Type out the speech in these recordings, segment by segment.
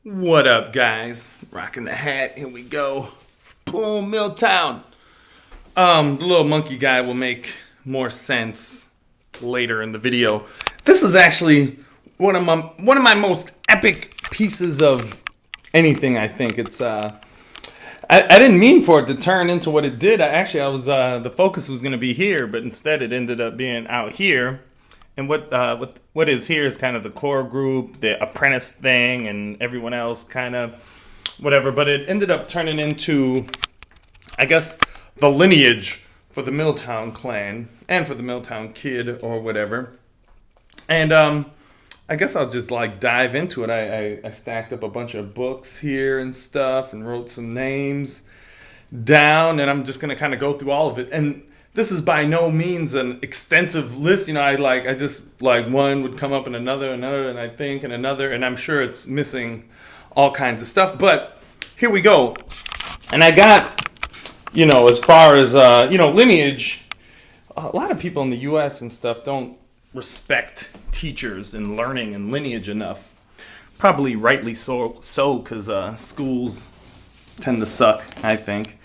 What up, guys? Rocking the hat. Here we go. Boom, Milltown. The little monkey guy will make more sense later in the video. This is actually one of my most epic pieces of anything. I think it's. I didn't mean for it to turn into what it did. I was the focus was going to be here, but instead it ended up being out here. And what is here is kind of the core group, the apprentice thing, and everyone else kind of whatever. But it ended up turning into, I guess, the lineage for the Milltown clan and for the Milltown kid or whatever. And I guess I'll just like dive into it. I stacked up a bunch of books here and stuff and wrote some names down, and I'm just gonna kind of go through all of it. And this is by no means an extensive list. I just like one would come up and another, and I think and another, and I'm sure it's missing all kinds of stuff. But here we go. And I got, as far as, lineage, a lot of people in the U.S. and stuff don't respect teachers and learning and lineage enough. Probably rightly so, because schools tend to suck, I think.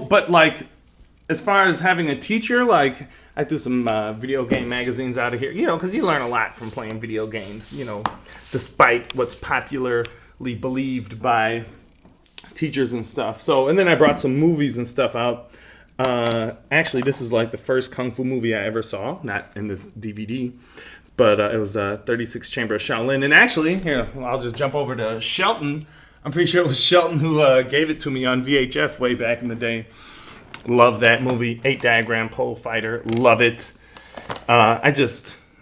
But like, as far as having a teacher, like, I threw some video game magazines out of here, because you learn a lot from playing video games, despite what's popularly believed by teachers and stuff. So, and then I brought some movies and stuff out. Actually, this is like the first Kung Fu movie I ever saw, not in this DVD, but it was 36 Chamber of Shaolin. And actually, here, I'll just jump over to Shelton. I'm pretty sure it was Shelton who gave it to me on VHS way back in the day. Love that movie. 8-Diagram Pole Fighter. Love it. I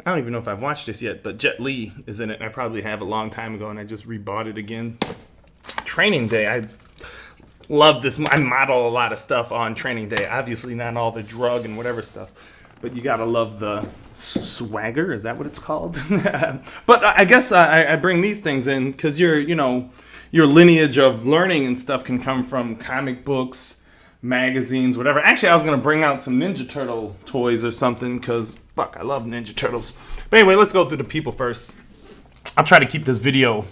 don't even know if I've watched this yet, but Jet Li is in it. I probably have a long time ago, and I just rebought it again. Training Day. I love this. I model a lot of stuff on Training Day. Obviously, not all the drug and whatever stuff, but you gotta love the swagger. Is that what it's called? But I guess I bring these things in because your lineage of learning and stuff can come from comic books, magazines, whatever. Actually, I was going to bring out some Ninja Turtle toys or something because, I love Ninja Turtles. But anyway, let's go through the people first. I'll try to keep this video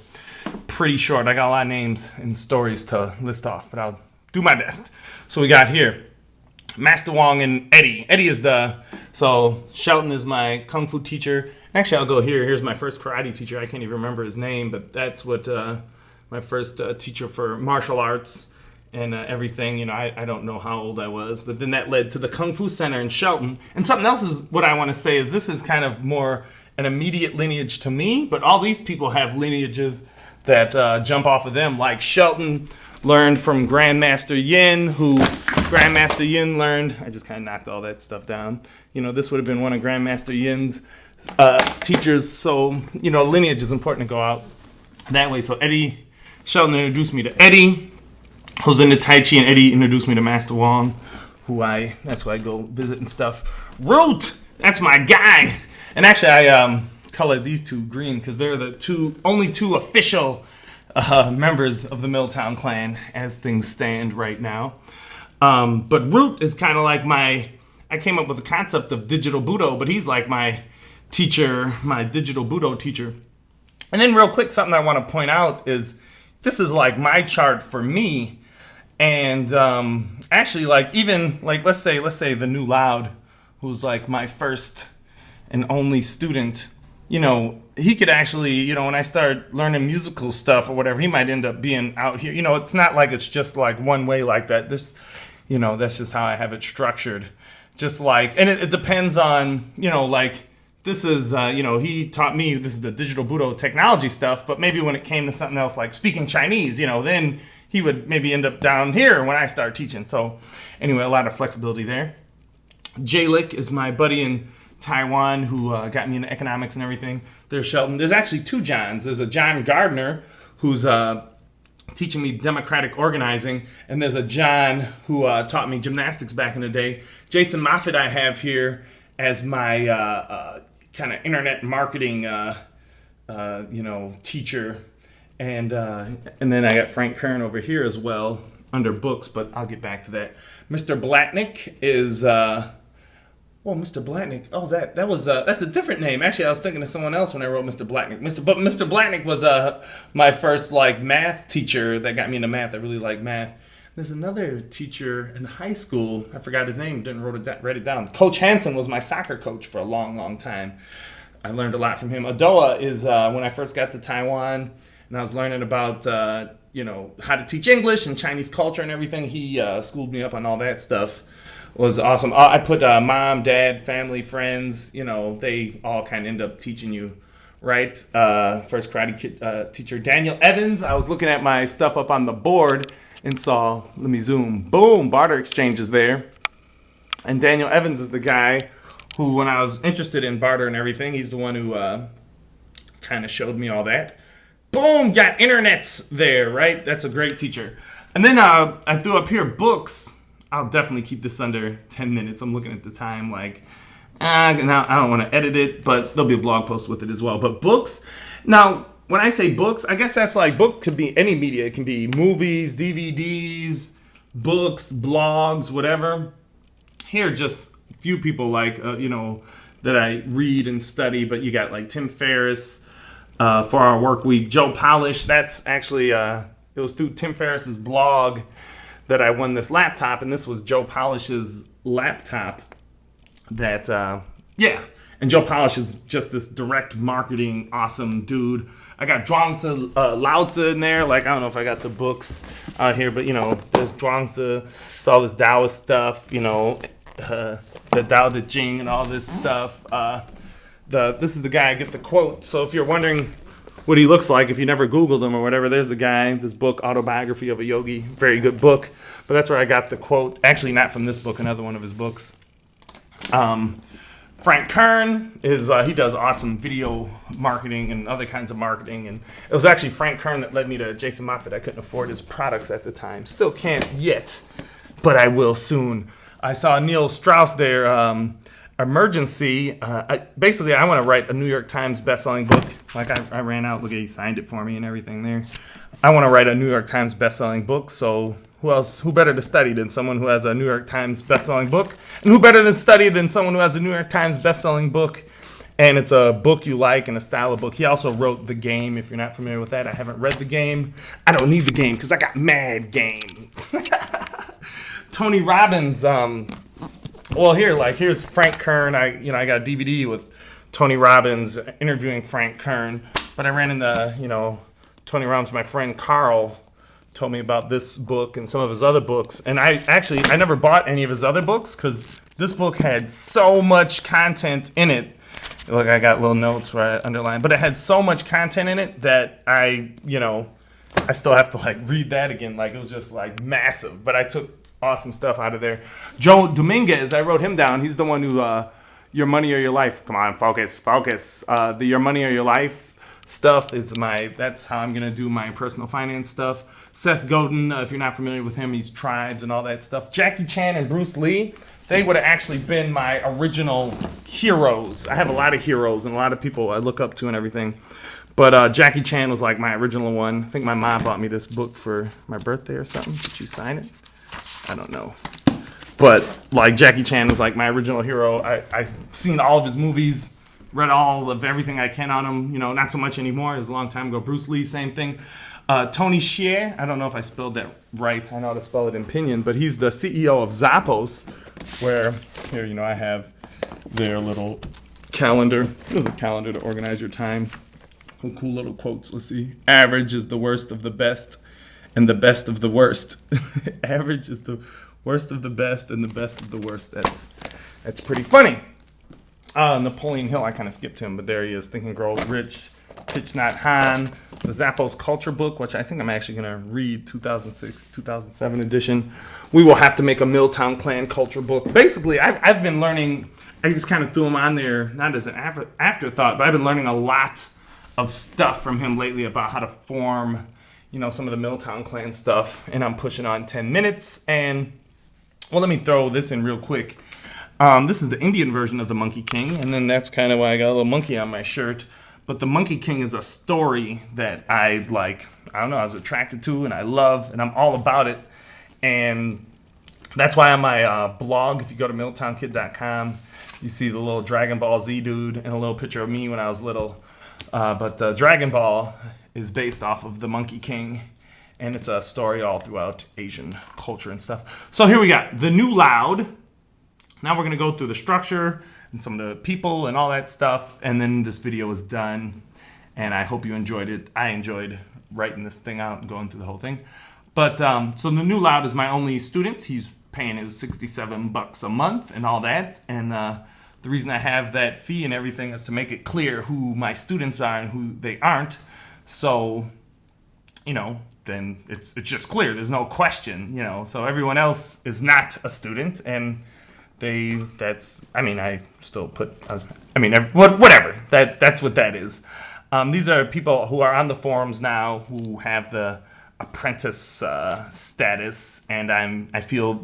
pretty short. I got a lot of names and stories to list off, but I'll do my best. So we got here Master Wong and Eddie. So Shelton is my Kung Fu teacher. Actually, I'll go here. Here's my first karate teacher. I can't even remember his name, but that's what... my first teacher for martial arts and everything. I don't know how old I was, but then that led to the Kung Fu Center in Shelton. And something else is what I want to say is this is kind of more an immediate lineage to me, but all these people have lineages that jump off of them. Like Shelton learned from Grandmaster Yin, who Grandmaster Yin learned. I just kind of knocked all that stuff down. This would have been one of Grandmaster Yin's teachers. So, lineage is important to go out that way. So Shelton introduced me to Eddie, who's into Tai Chi, and Eddie introduced me to Master Wong, that's who I go visit and stuff. Root, that's my guy. And actually, I colored these two green because they're the only two official members of the Milltown clan as things stand right now. But Root is kind of like I came up with the concept of digital Budo, but he's like my teacher, my digital Budo teacher. And then real quick, something I want to point out is this is like my chart for me. And actually, like even like let's say the New Loud, who's like my first and only student, he could actually, when I start learning musical stuff or whatever, he might end up being out here. It's not like it's just like one way like that. This, that's just how I have it structured. Just like, and it depends on, like, this is, he taught me this is the digital Budo technology stuff, but maybe when it came to something else like speaking Chinese, then he would maybe end up down here when I start teaching. So anyway, a lot of flexibility there. Jalik is my buddy in Taiwan who got me into economics and everything. There's Shelton. There's actually two Johns. There's a John Gardner who's teaching me democratic organizing, and there's a John who taught me gymnastics back in the day. Jason Moffitt I have here as my kind of internet marketing, teacher, and then I got Frank Kern over here as well under books, but I'll get back to that. Mr. Blatnick is Oh, Mr. Blatnick. Oh, that was that's a different name. Actually, I was thinking of someone else when I wrote Mr. Blatnick. Mr. Blatnick was my first like math teacher that got me into math. I really like math. There's another teacher in high school. I forgot his name. Didn't write it down. Coach Hansen was my soccer coach for a long, long time. I learned a lot from him. Adoa is when I first got to Taiwan and I was learning about how to teach English and Chinese culture and everything. He schooled me up on all that stuff. Was awesome. I put mom, dad, family, friends, they all kind of end up teaching you, right? First karate kid, teacher, Daniel Evans. I was looking at my stuff up on the board and saw, let me zoom, boom, barter exchange is there. And Daniel Evans is the guy who, when I was interested in barter and everything, he's the one who kind of showed me all that. Boom, got internets there, right? That's a great teacher. And then I threw up here books. I'll definitely keep this under 10 minutes. I'm looking at the time like, now I don't want to edit it, but there'll be a blog post with it as well. But books, now, when I say books, I guess that's like book could be any media. It can be movies, DVDs, books, blogs, whatever. Here, just a few people like, that I read and study, but you got like Tim Ferriss, 4 Hour Work Week, Joe Polish. That's actually, it was through Tim Ferriss's blog that I won this laptop, and this was Joe Polish's laptop that, and Joe Polish is just this direct marketing awesome dude. I got Zhuangzi Lao Tzu in there. Like, I don't know if I got the books out here, but, there's Zhuangzi. It's all this Taoist stuff, the Tao Te Ching and all this stuff. This is the guy I get the quote. So if you're wondering what he looks like, if you never Googled him or whatever, there's the guy, this book, Autobiography of a Yogi, very good book. But that's where I got the quote. Actually, not from this book, another one of his books. Frank Kern is, he does awesome video marketing and other kinds of marketing. And it was actually Frank Kern that led me to Jason Moffat. I couldn't afford his products at the time. Still can't yet, but I will soon. I saw Neil Strauss there, Emergency. Basically, I want to write a New York Times bestselling book. Like I ran out, look at he signed it for me and everything there. I want to write a New York Times bestselling book. So who better to study than someone who has a New York Times bestselling book? And who better than study than someone who has a New York Times bestselling book? And it's a book you like and a style of book. He also wrote The Game. If you're not familiar with that, I haven't read The Game. I don't need The Game because I got Mad Game. Tony Robbins. Here's Frank Kern. I got a DVD with Tony Robbins interviewing Frank Kern. But I ran into, Tony Robbins, my friend Carl, told me about this book and some of his other books. And I never bought any of his other books because this book had so much content in it. Look, I got little notes where I underlined. But it had so much content in it that I still have to read that again. It was just massive. But I took awesome stuff out of there. Joe Dominguez, I wrote him down. He's the one who, Your Money or Your Life. Come on, focus. The Your Money or Your Life stuff is that's how I'm going to do my personal finance stuff. Seth Godin, if you're not familiar with him, he's Tribes and all that stuff. Jackie Chan and Bruce Lee, they would have actually been my original heroes. I have a lot of heroes and a lot of people I look up to and everything. But Jackie Chan was my original one. I think my mom bought me this book for my birthday or something. Did she sign it? I don't know. But Jackie Chan was my original hero. I've seen all of his movies, read all of everything I can on him. Not so much anymore. It was a long time ago. Bruce Lee, same thing. Tony Hsieh, I don't know if I spelled that right. I know how to spell it in pinyin, but he's the CEO of Zappos, where here, I have their little calendar. There's a calendar to organize your time. Some cool little quotes. Let's see. Average is the worst of the best and the best of the worst. Average is the worst of the best and the best of the worst. That's pretty funny. Napoleon Hill, I kind of skipped him, but there he is. Think and Grow Rich, Thich Nhat Hanh, the Zappos Culture book, which I think I'm actually going to read, 2006, 2007 edition. We will have to make a MilTownKlan culture book. Basically, I've been learning, I just kind of threw him on there, not as an afterthought, but I've been learning a lot of stuff from him lately about how to form, some of the MilTownKlan stuff. And I'm pushing on 10 minutes. And, well, let me throw this in real quick. This is the Indian version of the Monkey King, and then that's kind of why I got a little monkey on my shirt. But the Monkey King is a story that I was attracted to and I love, and I'm all about it. And that's why on my blog, if you go to miltownkid.com, You see the little Dragon Ball Z dude and a little picture of me when I was little. But Dragon Ball is based off of the Monkey King, and it's a story all throughout Asian culture and stuff. So here we got the new Loud. Now we're going to go through the structure and some of the people and all that stuff, and then this video is done, and I hope you enjoyed it. I enjoyed writing this thing out and going through the whole thing. But so the new Loud is my only student. He's paying his $67 a month and all that, and the reason I have that fee and everything is to make it clear who my students are and who they aren't. So, then it's just clear. There's no question, So everyone else is not a student, and I still put, whatever. That's what that is. These are people who are on the forums now who have the apprentice status, and I feel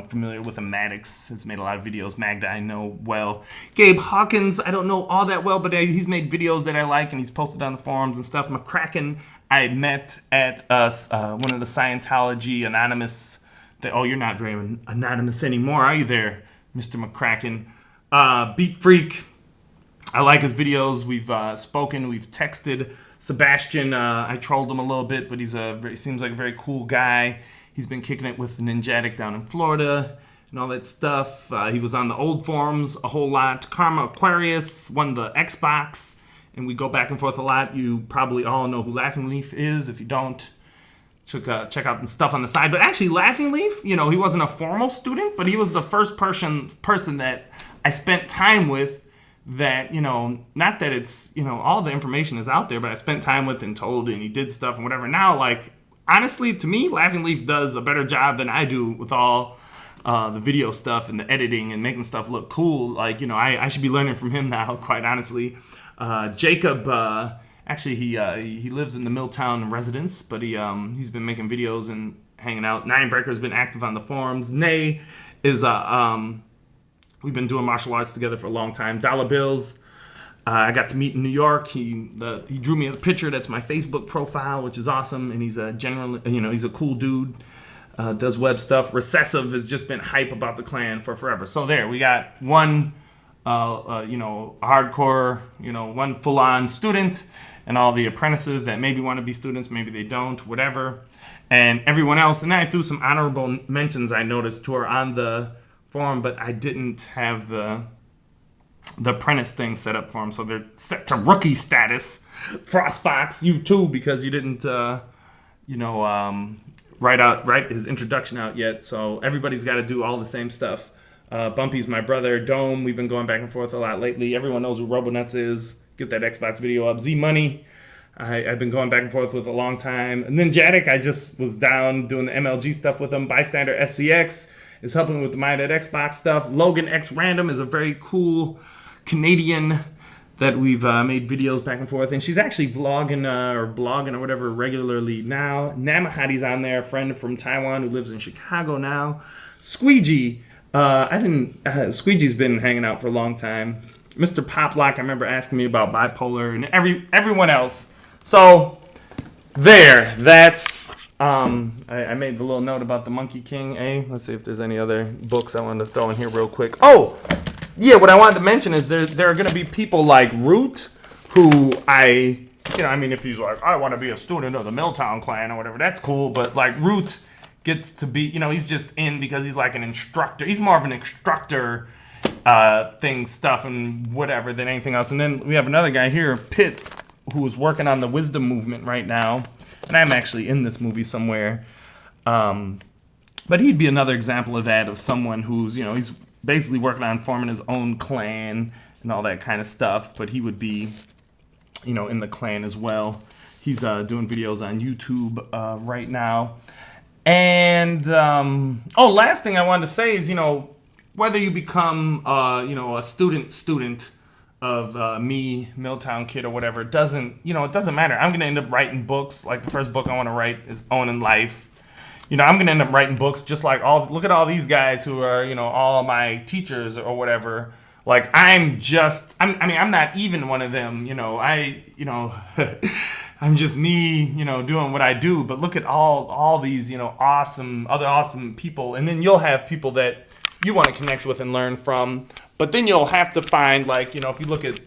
familiar with him. Maddox has made a lot of videos. Magda I know well. Gabe Hawkins I don't know all that well, but he's made videos that I like, and he's posted on the forums and stuff. McCracken I met at one of the Scientology Anonymous. You're not very anonymous anymore, are you there, Mr. McCracken? Beat Freak, I like his videos. We've spoken, we've texted. Sebastian, I trolled him a little bit, but he seems like a very cool guy. He's been kicking it with Ninjatic down in Florida and all that stuff. He was on the old forums a whole lot. Karma Aquarius won the Xbox, and we go back and forth a lot. You probably all know who Laughing Leaf is. If you don't, check out the stuff on the side. But actually, Laughing Leaf, he wasn't a formal student, but he was the first person that I spent time with that, not that it's, all the information is out there, but I spent time with and told, and he did stuff and whatever. Now, honestly, to me, Laughing Leaf does a better job than I do with all the video stuff and the editing and making stuff look cool. I should be learning from him now, quite honestly. Jacob, actually, he lives in the Milltown residence, but he's been making videos and hanging out. Ninebreaker's been active on the forums. Nay is we've been doing martial arts together for a long time. Dollar Bills, I got to meet in New York. He drew me a picture that's my Facebook profile, which is awesome. And he's he's a cool dude. Does web stuff. Recessive has just been hype about the clan for forever. So there, we got one, hardcore, one full-on student, and all the apprentices that maybe want to be students, maybe they don't, whatever. And everyone else. And then I threw some honorable mentions I noticed who are on the forum, but I didn't have the apprentice thing set up for them, so they're set to rookie status. Frostfox, you too, because you didn't write his introduction out yet, so everybody's got to do all the same stuff. Bumpy's my brother. Dome, we've been going back and forth a lot lately. Everyone knows who Robonuts is. Get that Xbox video up. Z Money, I've been going back and forth with a long time. And then Jadic, I just was down doing the MLG stuff with him. Bystander SCX is helping with the My Dead Xbox stuff. Logan X Random is a very cool Canadian that we've made videos back and forth, and she's actually vlogging or blogging or whatever regularly now. Namahati's on there, a friend from Taiwan who lives in Chicago now. Squeegee, Squeegee's been hanging out for a long time. Mr. Poplock, I remember asking me about bipolar, and everyone else. So there, that's. I made the little note about the Monkey King. Let's see if there's any other books I wanted to throw in here real quick. Oh, yeah, what I wanted to mention is there are going to be people like Root, who if he's like, I want to be a student of the MilTownKlan or whatever, that's cool. But Root gets to be, he's just in because he's like an instructor. He's more of an instructor stuff and whatever than anything else. And then we have another guy here, Pitt, who is working on the wisdom movement right now. And I'm actually in this movie somewhere. But he'd be another example of that, of someone who's, he's basically working on forming his own clan and all that kind of stuff. But he would be, in the clan as well. He's doing videos on YouTube right now. And, last thing I wanted to say is, whether you become, a student of me, MilTownKid, or whatever, it doesn't matter. I'm going to end up writing books. Like, the first book I want to write is Owning Life. I'm going to end up writing books just like look at all these guys who are, all my teachers or whatever. Like, I'm not even one of them, I'm just me, doing what I do. But look at all these, other awesome people. And then you'll have people that, you want to connect with and learn from. But then you'll have to find, like, you know, if you look at,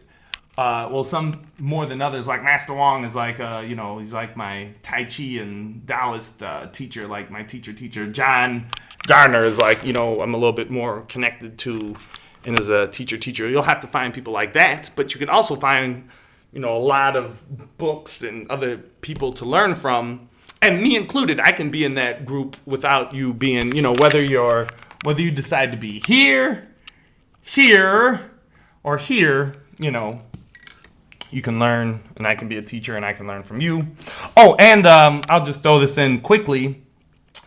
well, some more than others, like Master Wong is like, you know, he's like my Tai Chi and Taoist teacher, like my teacher. John Garner is like, you know, I'm a little bit more connected to, and as a teacher. You'll have to find people like that, but you can also find, you know, a lot of books and other people to learn from, and me included. I can be in that group without you being, you know, whether you decide to be here, or here, you know, you can learn, and I can be a teacher, and I can learn from you. Oh, and I'll just throw this in quickly.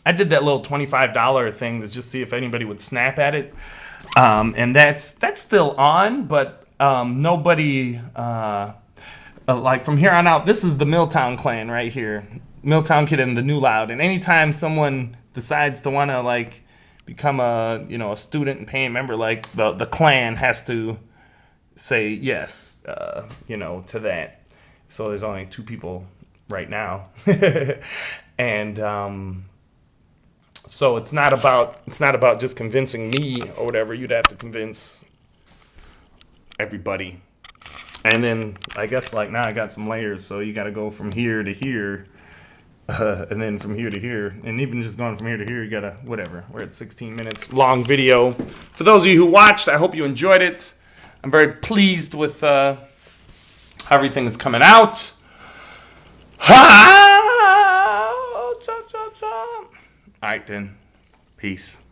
I did that little $25 thing to just see if anybody would snap at it, and that's still on, but nobody, like from here on out, this is the MilTownKlan right here, MilTownKid and the New Loud, and anytime someone decides to want to, like, become a, you know, a student and paying member, like, the clan has to say yes, you know, to that. So there's only 2 people right now. And so it's not about just convincing me or whatever. You'd have to convince everybody. And then I guess, like, now I got some layers, so you got to go from here to here, and then from here to here, and even just going from here to here, you gotta, whatever. We're at 16 minutes long video. For those of you who watched, I hope you enjoyed it. I'm very pleased with how everything is coming out. All right then, peace.